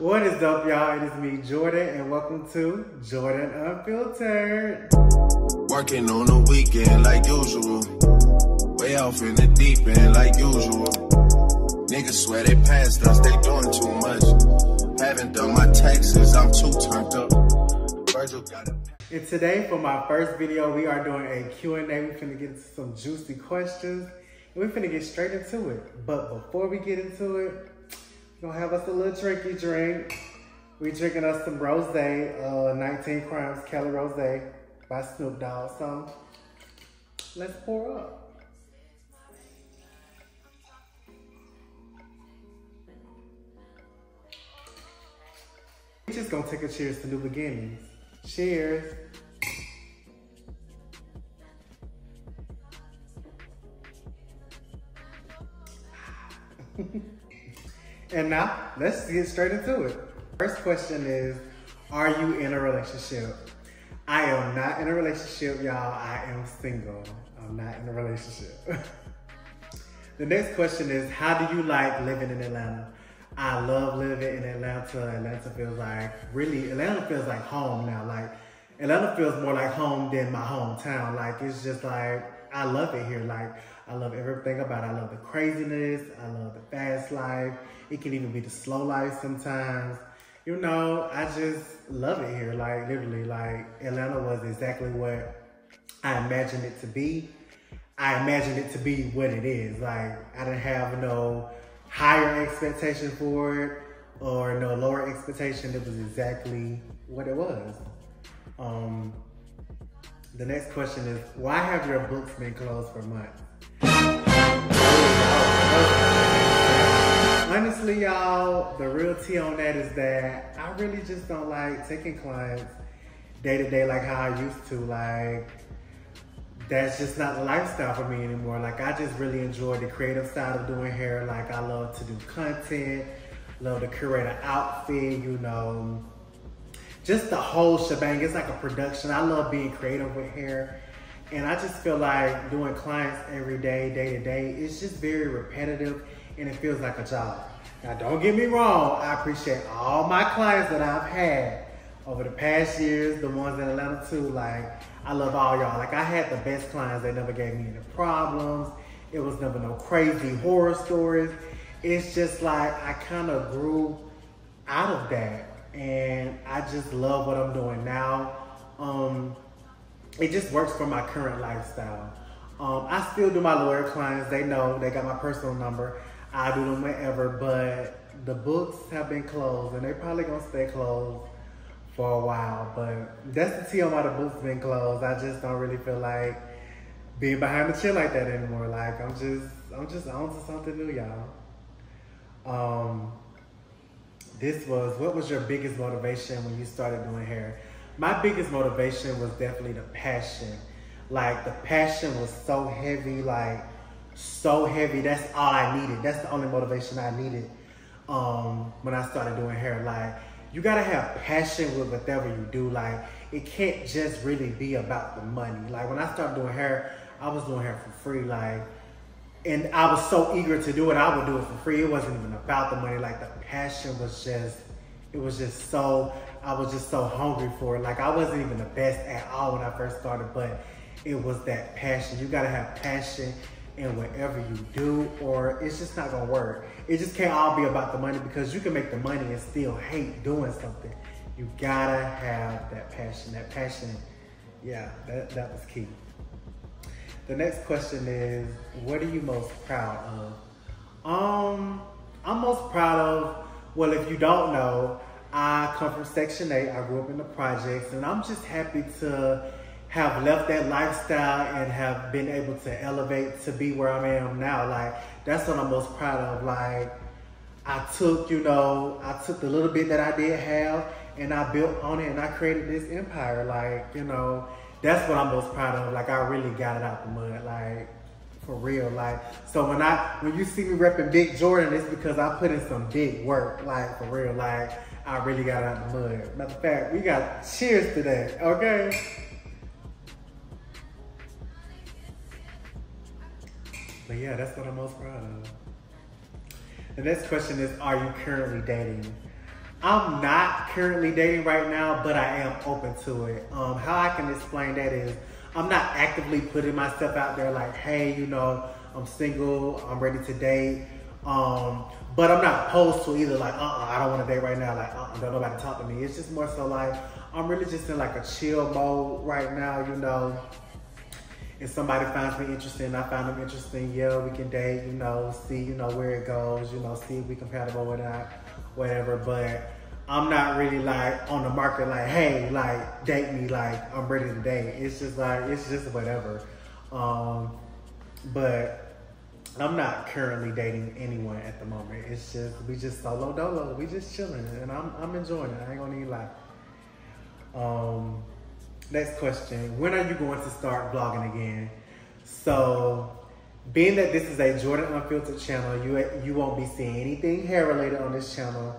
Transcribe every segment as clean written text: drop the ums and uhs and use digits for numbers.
What is up, y'all? It is me, Jordan, and welcome to Jordan Unfiltered. Working on the weekend like usual. Way off in the deep end like usual. Niggas swear they passed us, they doing too much. Haven't done my taxes, I'm too turned up. Virgil got it. And today, for my first video, we are doing a Q&A. We're finna get into some juicy questions, and we're finna get straight into it. But before we get into it, we're gonna have us a little drinky drink. We drinking us some rosé, 19 Crimes Cali Rosé by Snoop Dogg. So let's pour up. We're just gonna take a cheers to new beginnings. Cheers. And now, let's get straight into it. First question is, are you in a relationship? I am not in a relationship, y'all. I am single. I'm not in a relationship. The next question is, how do you like living in Atlanta? I love living in Atlanta. Atlanta feels like home now. Like, Atlanta feels more like home than my hometown. Like, it's just like, I love it here. Like, I love everything about it. I love the craziness. I love the fast life. It can even be the slow life sometimes. You know, I just love it here. Like, literally, like, Atlanta was exactly what I imagined it to be. I imagined it to be what it is. Like, I didn't have no higher expectation for it or no lower expectation. It was exactly what it was. The next question is, why have your books been closed for months? Honestly, y'all, the real tea on that is that I really just don't like taking clients day to day like how I used to. Like, that's just not the lifestyle for me anymore. Like, I just really enjoy the creative side of doing hair. Like, I love to do content, love to curate an outfit, you know, just the whole shebang. It's like a production. I love being creative with hair. And I just feel like doing clients every day, day to day, it's just very repetitive and it feels like a job. Now, don't get me wrong. I appreciate all my clients that I've had over the past years, the ones in Atlanta too. Like, I love all y'all. Like, I had the best clients. They never gave me any problems. It was never no crazy horror stories. It's just like I kind of grew out of that. And I just love what I'm doing now. It just works for my current lifestyle. I still do my lawyer clients. They know, they got my personal number. I do them whenever, but the books have been closed and they probably gonna stay closed for a while. But that's the tea on why the books been closed. I just don't really feel like being behind the chair like that anymore. Like, I'm just on to something new, y'all. What was your biggest motivation when you started doing hair? My biggest motivation was definitely the passion. Like, the passion was so heavy, like, so heavy. That's all I needed. That's the only motivation I needed when I started doing hair. Like, you gotta have passion with whatever you do. Like, it can't just really be about the money. Like, when I started doing hair, I was doing hair for free. Like, and I was so eager to do it, I would do it for free. It wasn't even about the money. Like, the passion was just, I was just so hungry for it. Like, I wasn't even the best at all when I first started, but it was that passion. You gotta have passion in whatever you do, or it's just not gonna work. It just can't all be about the money, because you can make the money and still hate doing something. You gotta have that passion. That passion, yeah, that was key. The next question is, what are you most proud of? I'm most proud of, well, if you don't know, I come from Section 8. I grew up in the projects, and I'm just happy to have left that lifestyle and have been able to elevate to be where I am now. Like, that's what I'm most proud of. Like, I took the little bit that I did have and I built on it and I created this empire. Like, you know, that's what I'm most proud of. Like, I really got it out the mud, like, for real. Like, so when you see me repping Big Jordan, it's because I put in some big work, like, for real. Like, I really got it out the mud. Matter of fact, we got cheers today, okay? But yeah, that's what I'm most proud of. The next question is, are you currently dating? I'm not currently dating right now, but I am open to it. How I can explain that is I'm not actively putting myself out there like, hey, you know, I'm single, I'm ready to date. But I'm not opposed to either like, I don't want to date right now. Like, don't nobody talk to me. It's just more so like, I'm really just in like a chill mode right now, you know. If somebody finds me interesting, I find them interesting, yeah, we can date, you know, see, you know, where it goes, you know, see if we compatible or not, whatever. But I'm not really like on the market like, hey, like date me, like I'm ready to date. It's just like, it's just whatever. But I'm not currently dating anyone at the moment. It's just, we just solo dolo. We just chilling and I'm enjoying it. I ain't gonna need like. Next question. When are you going to start vlogging again? So, being that this is a Jordan Unfiltered channel, you won't be seeing anything hair related on this channel.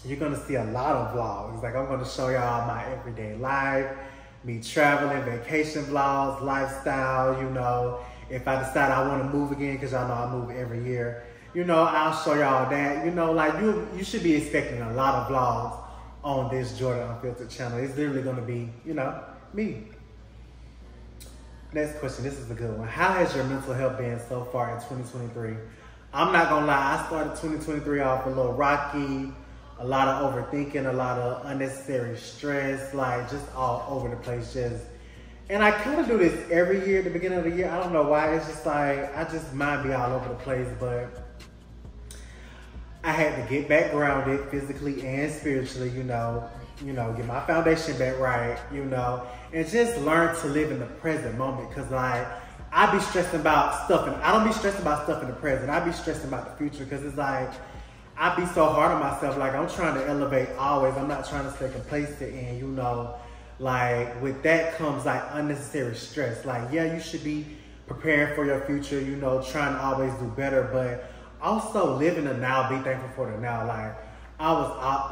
You're gonna see a lot of vlogs. Like I'm gonna show y'all my everyday life, me traveling, vacation vlogs, lifestyle, you know. If I decide I want to move again, because y'all know I move every year, you know, I'll show y'all that. You know, like you should be expecting a lot of vlogs on this Jordan Unfiltered channel. It's literally going to be, you know, me. Next question. This is a good one. How has your mental health been so far in 2023? I'm not going to lie. I started 2023 off a little rocky, a lot of overthinking, a lot of unnecessary stress, like just all over the place. And I kind of do this every year at the beginning of the year. I don't know why. It's just like, I just mind be all over the place, but I had to get back grounded physically and spiritually, you know, get my foundation back right, you know, and just learn to live in the present moment. Cause like, I be stressing about stuff and I don't be stressing about stuff in the present. I be stressing about the future. Cause it's like, I be so hard on myself. Like I'm trying to elevate always. I'm not trying to stay complacent and, you know, like with that comes like unnecessary stress. Like, yeah, you should be preparing for your future, you know, trying to always do better, but also live in the now, be thankful for the now. Like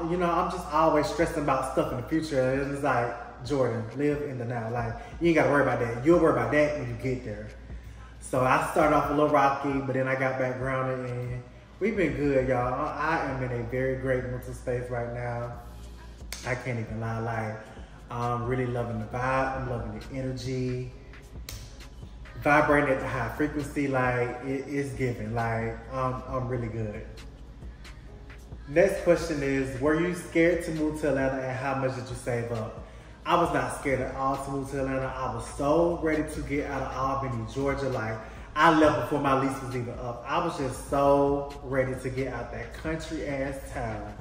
you know, I'm just always stressing about stuff in the future. And it's like, Jordan, live in the now. Like you ain't gotta worry about that. You'll worry about that when you get there. So I started off a little rocky, but then I got back grounded and we've been good, y'all. I am in a very great mental space right now. I can't even lie, like I'm really loving the vibe. I'm loving the energy. Vibrating at the high frequency, like it is giving, like I'm really good. Next question is, were you scared to move to Atlanta and how much did you save up? I was not scared at all to move to Atlanta. I was so ready to get out of Albany, Georgia. Like I left before my lease was even up. I was just so ready to get out that country ass town.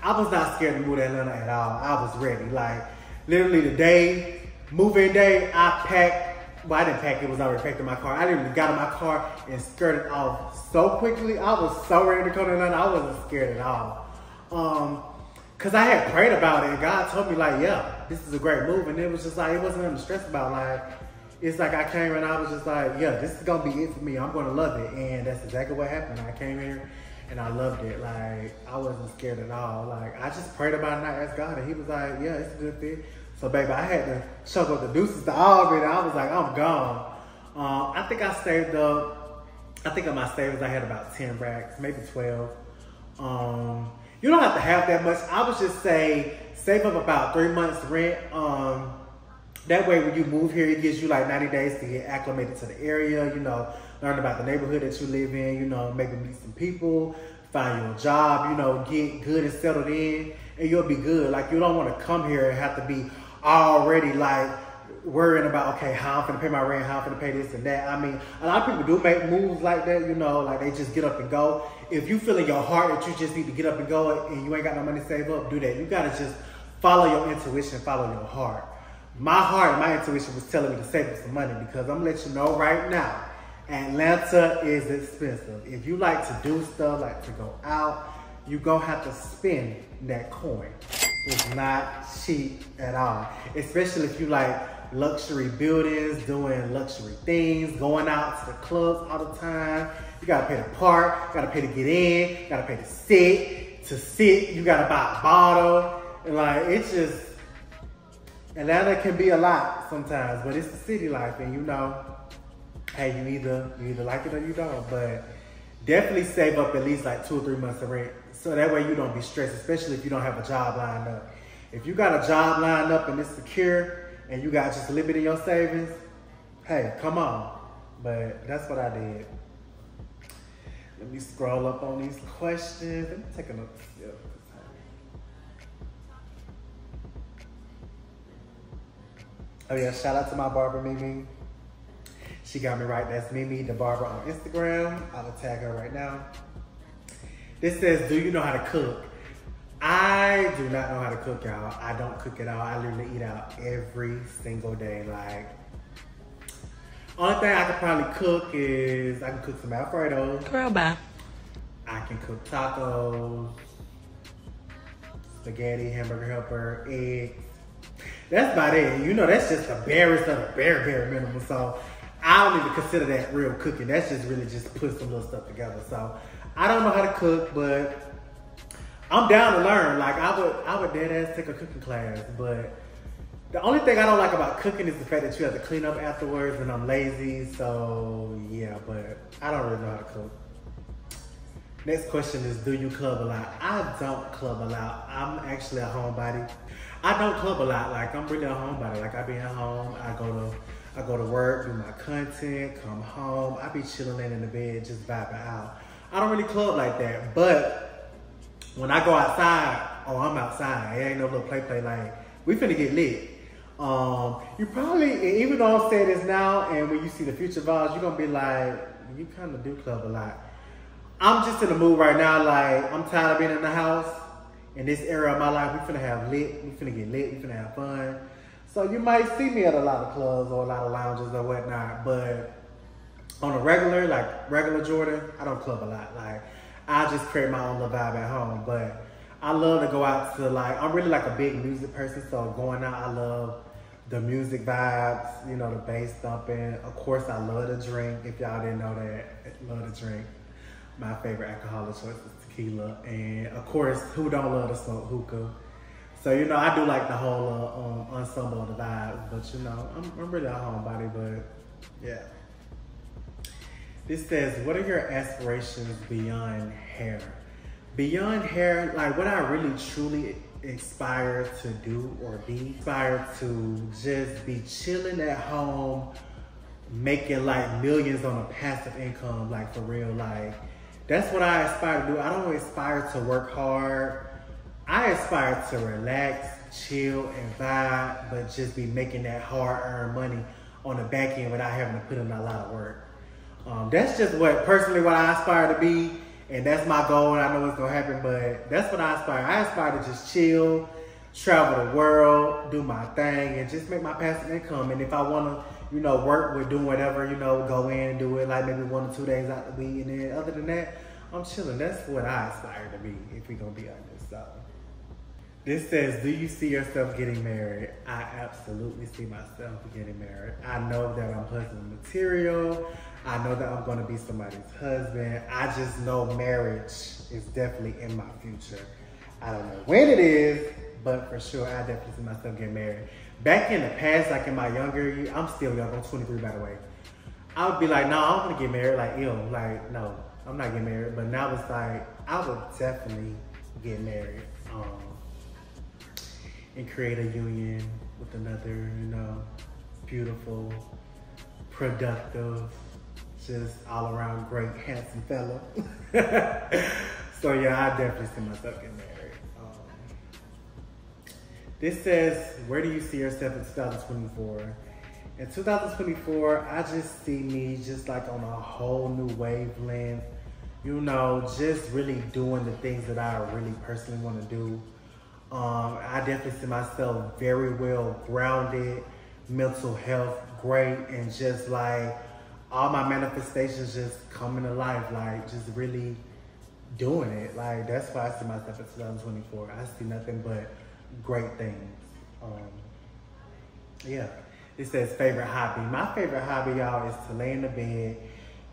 I was not scared to move to Atlanta at all. I was ready. Like literally the day, moving day, I packed. Well, I didn't pack, it was already packed in my car. I literally got in my car and skirted off so quickly. I was so ready to come to Atlanta. I wasn't scared at all. Cause I had prayed about it and God told me like, yeah, this is a great move. And it was just like, it wasn't nothing to stress about. Like, it's like I came and I was just like, yeah, this is gonna be it for me. I'm gonna love it. And that's exactly what happened. I came here and I loved it. Like, I wasn't scared at all. Like, I just prayed about it and I asked God and he was like, yeah, it's a good fit. So baby, I had to chuck up the deuces to Albany. I was like, I'm gone. I think I saved up, I think of my savings, I had about 10 racks, maybe 12. You don't have to have that much. I would just say, save up about 3 months rent. That way when you move here, it gives you like 90 days to get acclimated to the area, you know, learn about the neighborhood that you live in, you know, maybe meet some people, find you a job, you know, get good and settled in, and you'll be good. Like, you don't want to come here and have to be already like worrying about, okay, how I'm gonna pay my rent, how I'm gonna pay this and that. I mean, a lot of people do make moves like that, you know, like they just get up and go. If you feel in your heart that you just need to get up and go and you ain't got no money to save up, do that. You gotta just follow your intuition, follow your heart. My heart, my intuition was telling me to save up some money because I'm gonna let you know right now, Atlanta is expensive. If you like to do stuff, like to go out, you're gonna have to spend that coin. It's not cheap at all. Especially if you like luxury buildings, doing luxury things, going out to the clubs all the time. You gotta pay to park, you gotta pay to get in, you gotta pay to sit, you gotta buy a bottle. And like, it's just, Atlanta can be a lot sometimes, but it's the city life and you know, hey, you either like it or you don't, but definitely save up at least like 2 or 3 months of rent So that way you don't be stressed, especially if you don't have a job lined up. If you got a job lined up and it's secure and you got just a little bit in your savings, hey, come on. But that's what I did. Let me scroll up on these questions. Let me take another sip. Oh yeah, shout out to my barber, Mimi. She got me right. That's Mimi, the barber on Instagram. I will tag her right now. This says, do you know how to cook? I do not know how to cook, y'all. I don't cook at all. I literally eat out every single day. Like, only thing I could probably cook is I can cook some Alfredos. Girl, bye. I can cook tacos, spaghetti, hamburger helper, eggs. That's about it. You know, that's just the barest of the bare minimum. So I don't even consider that real cooking. That's just really just put some little stuff together. So I don't know how to cook, but I'm down to learn. Like I would dead ass take a cooking class, but the only thing I don't like about cooking is the fact that you have to clean up afterwards, and I'm lazy. So yeah, but I don't really know how to cook. Next question is, do you club a lot? I don't club a lot. I'm actually a homebody. I don't club a lot. Like, I'm really a homebody. Like, I be at home. I go to work, do my content, come home. I be chilling in the bed, just vibing out. I don't really club like that. But when I go outside, oh, I'm outside. It ain't no little play. Like, we finna get lit. You probably, even though I'm saying this now, and when you see the future vlogs, you're gonna be like, you kind of do club a lot. I'm just in the mood right now. Like, I'm tired of being in the house. In this era of my life, we finna have lit. We finna get lit. We finna have fun. So you might see me at a lot of clubs or a lot of lounges or whatnot. But on a regular, like regular Jordan, I don't club a lot. Like, I just create my own little vibe at home. But I love to go out to, like, I'm really like a big music person. So going out, I love the music vibes, you know, the bass thumping. Of course, I love to drink. If y'all didn't know that, I love to drink. My favorite alcoholic choice is tequila. And of course, who don't love to smoke hookah? So, you know, I do like the whole ensemble of the vibes. But, you know, I'm really a homebody, but yeah. This says, what are your aspirations beyond hair? Beyond hair, like what I really truly aspire to do or be, aspire to just be chilling at home, making like millions on a passive income, like for real, like that's what I aspire to do. I don't aspire to work hard. I aspire to relax, chill, and vibe, but just be making that hard-earned money on the back end without having to put in a lot of work. That's just what I aspire to be, and that's my goal, and I know it's gonna happen, but that's what I aspire. I aspire to just chill, travel the world, do my thing, and just make my passive income. And if I wanna, you know, work with doing whatever, you know, go in and do it like maybe 1 or 2 days out the week, and then other than that, I'm chilling. That's what I aspire to be, if we gonna be honest. So, this says, do you see yourself getting married? I absolutely see myself getting married. I know that I'm husband material. I know that I'm gonna be somebody's husband. I just know marriage is definitely in my future. I don't know when it is, but for sure, I definitely see myself getting married. Back in the past, like in my younger years, I'm still young, I'm 23 by the way. I would be like, no, I'm gonna get married, like ew, like no, I'm not getting married. But now it's like, I would definitely get married and create a union with another, you know, beautiful, productive, just all around great, handsome fella. So yeah, I definitely see myself getting married. This says, where do you see yourself in 2024? In 2024, I just see me just like on a whole new wavelength, you know, just really doing the things that I really personally want to do. I definitely see myself very well grounded, mental health great, and just like all my manifestations just coming to life, like just really doing it. Like that's why I see myself in 2024. I see nothing but great things. Yeah. It says favorite hobby. My favorite hobby, y'all, is to lay in the bed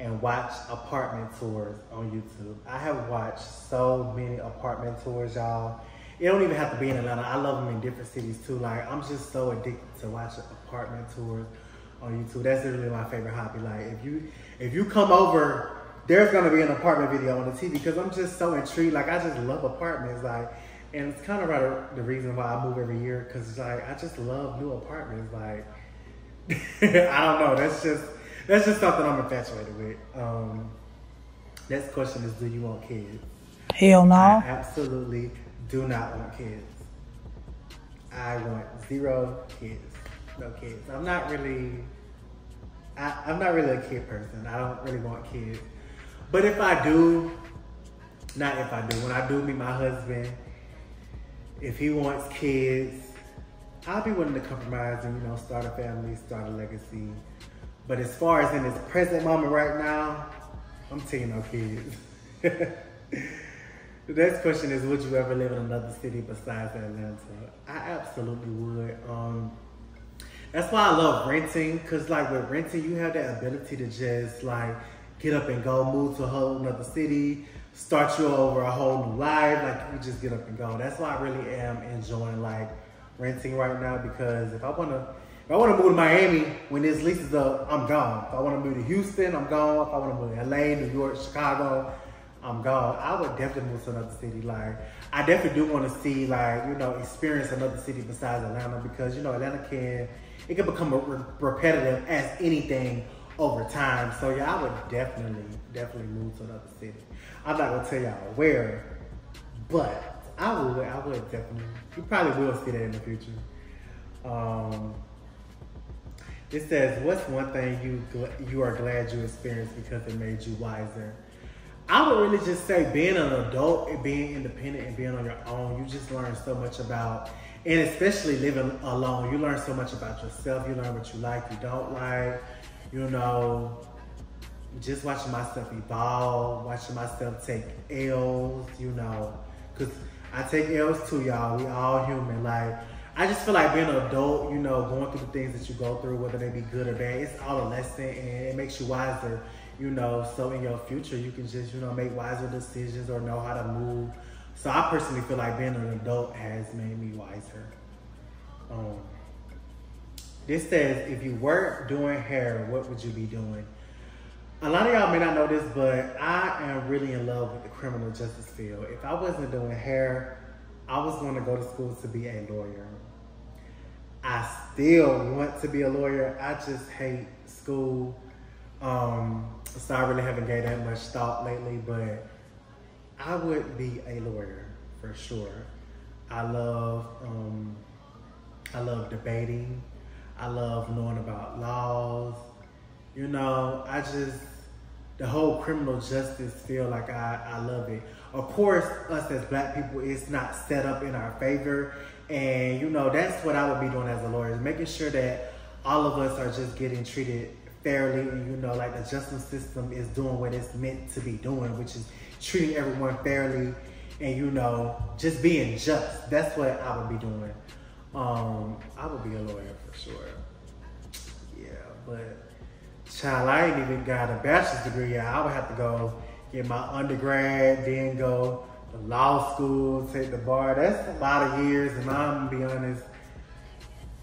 and watch apartment tours on YouTube. I have watched so many apartment tours, y'all. It don't even have to be in Atlanta. I love them in different cities too. Like, I'm just so addicted to watching apartment tours on YouTube. That's literally my favorite hobby. Like, if you come over there's gonna be an apartment video on the TV because I'm just so intrigued. Like, I just love apartments. Like, and it's kind of the reason why I move every year, because like I just love new apartments. Like, I don't know. That's just something I'm infatuated with. Next question is, do you want kids? Hell no. I absolutely do not want kids. I want 0 kids. No kids. I'm not really a kid person. I don't really want kids. But if I do, when I do meet my husband, if he wants kids, I'll be willing to compromise and, you know, start a family, start a legacy. But as far as in this present moment right now, I'm taking no kids. The next question is, would you ever live in another city besides Atlanta? I absolutely would. That's why I love renting, because like with renting, you have that ability to just like get up and go, move to a whole nother city, start you over a whole new life. Like, you just get up and go. That's why I really am enjoying like renting right now, because if I wanna move to Miami when this lease is up, I'm gone. If I wanna move to Houston, I'm gone. If I wanna move to LA, New York, Chicago, I'm gone. I would definitely move to another city. Like, I definitely do want to see, like, you know, experience another city besides Atlanta, because, you know, Atlanta can become repetitive as anything over time. So yeah, I would definitely move to another city. I'm not gonna tell y'all where, but I would definitely. You probably will see that in the future. It says, what's one thing you are glad you experienced because it made you wiser? I would really just say being an adult and being independent and being on your own, you just learn so much about, and especially living alone, you learn so much about yourself. You learn what you like, you don't like, you know, just watching myself evolve, watching myself take L's, you know, because I take L's too, y'all. We all human. Like, I just feel like being an adult, you know, going through the things that you go through, whether they be good or bad, it's all a lesson, and it makes you wiser. You know, so in your future, you can just, you know, make wiser decisions or know how to move. So I personally feel like being an adult has made me wiser. This says, if you weren't doing hair, what would you be doing? A lot of y'all may not know this, but I am really in love with the criminal justice field. If I wasn't doing hair, I was going to go to school to be a lawyer. I still want to be a lawyer. I just hate school. So I really haven't gave that much thought lately, but I would be a lawyer for sure. I love debating. I love knowing about laws. You know, the whole criminal justice field, like I love it. Of course, us as Black people, it's not set up in our favor. And, you know, that's what I would be doing as a lawyer, is making sure that all of us are just getting treated fairly, and, you know, like the justice system is doing what it's meant to be doing, which is treating everyone fairly and, you know, just being just. That's what I would be doing. I would be a lawyer for sure. Yeah, but child, I ain't even got a bachelor's degree yet. I would have to go get my undergrad, then go to law school, take the bar. That's a lot of years, and I'm gonna be honest,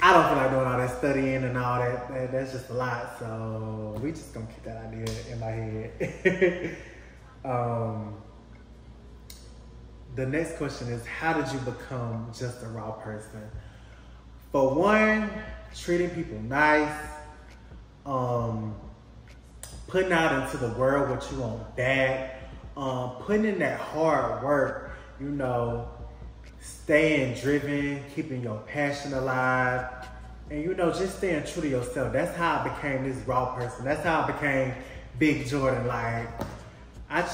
I don't feel like doing all that studying and all that. That's just a lot. So we just gonna keep that idea in my head. The next question is, how did you become just a raw person? For one, treating people nice, putting out into the world what you want back, putting in that hard work, you know, staying driven, keeping your passion alive, and, you know, just staying true to yourself. That's how I became this raw person. That's how I became Big Jordan. Like, I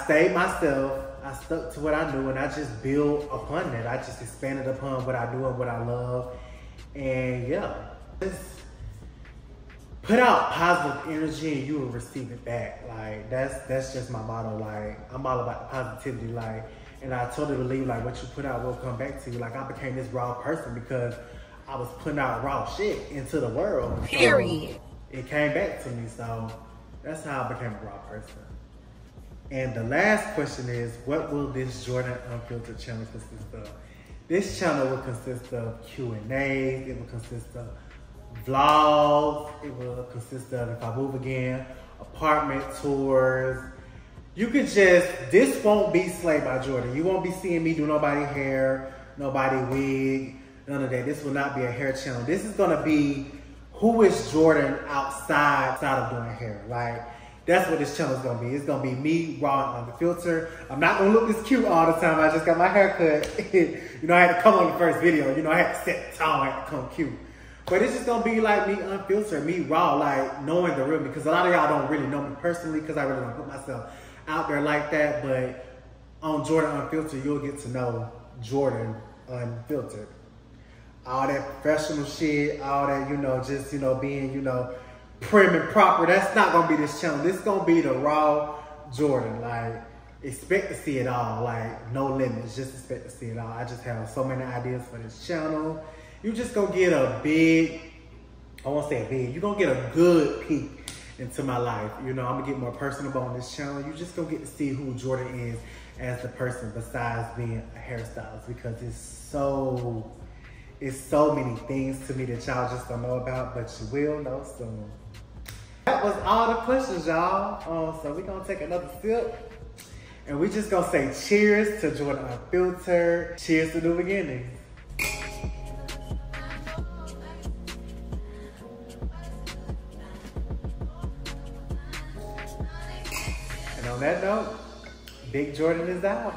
stayed myself. I stuck to what I knew, and I just built upon that. I just expanded upon what I do and what I love. And yeah, just put out positive energy and you will receive it back. Like, that's just my motto. Like, I'm all about positivity. Like, and I totally believe, like, what you put out will come back to you. Like, I became this raw person because I was putting out raw shit into the world. Period. So it came back to me. So that's how I became a raw person. And the last question is, what will this Jordan Unfiltered channel consist of? This channel will consist of Q&A. It will consist of vlogs. It will consist of if I move again, apartment tours. You could just, this won't be Slay by Jordan. You won't be seeing me do nobody hair, nobody wig, none of that. This will not be a hair channel. This is gonna be who is Jordan outside of doing hair. Like, that's what this channel is gonna be. It's gonna be me, raw and unfiltered. I'm not gonna look this cute all the time. I just got my hair cut. You know, I had to come on the first video. You know, I had to set the tone, I had to come cute. But it's just gonna be like me unfiltered, me raw, like knowing the real me. Because a lot of y'all don't really know me personally because I really don't put myself out there like that. But on Jordan Unfiltered, you'll get to know Jordan Unfiltered. All that professional shit, all that, you know, just, you know, being, you know, prim and proper. That's not gonna be this channel. This gonna be the raw Jordan. Like, expect to see it all. Like, no limits. Just expect to see it all. I just have so many ideas for this channel. You just gonna get a big, I won't say a big, you're gonna get a good peek into my life. You know, I'm gonna get more personable on this channel. You just gonna get to see who Jordan is as the person besides being a hairstylist, because it's so many things to me that y'all just don't know about, but you will know soon. That was all the questions, y'all. So we're gonna take another sip and we just gonna say cheers to Jordan Unfiltered. Cheers to new beginnings. And on that note, Big Jordan is out.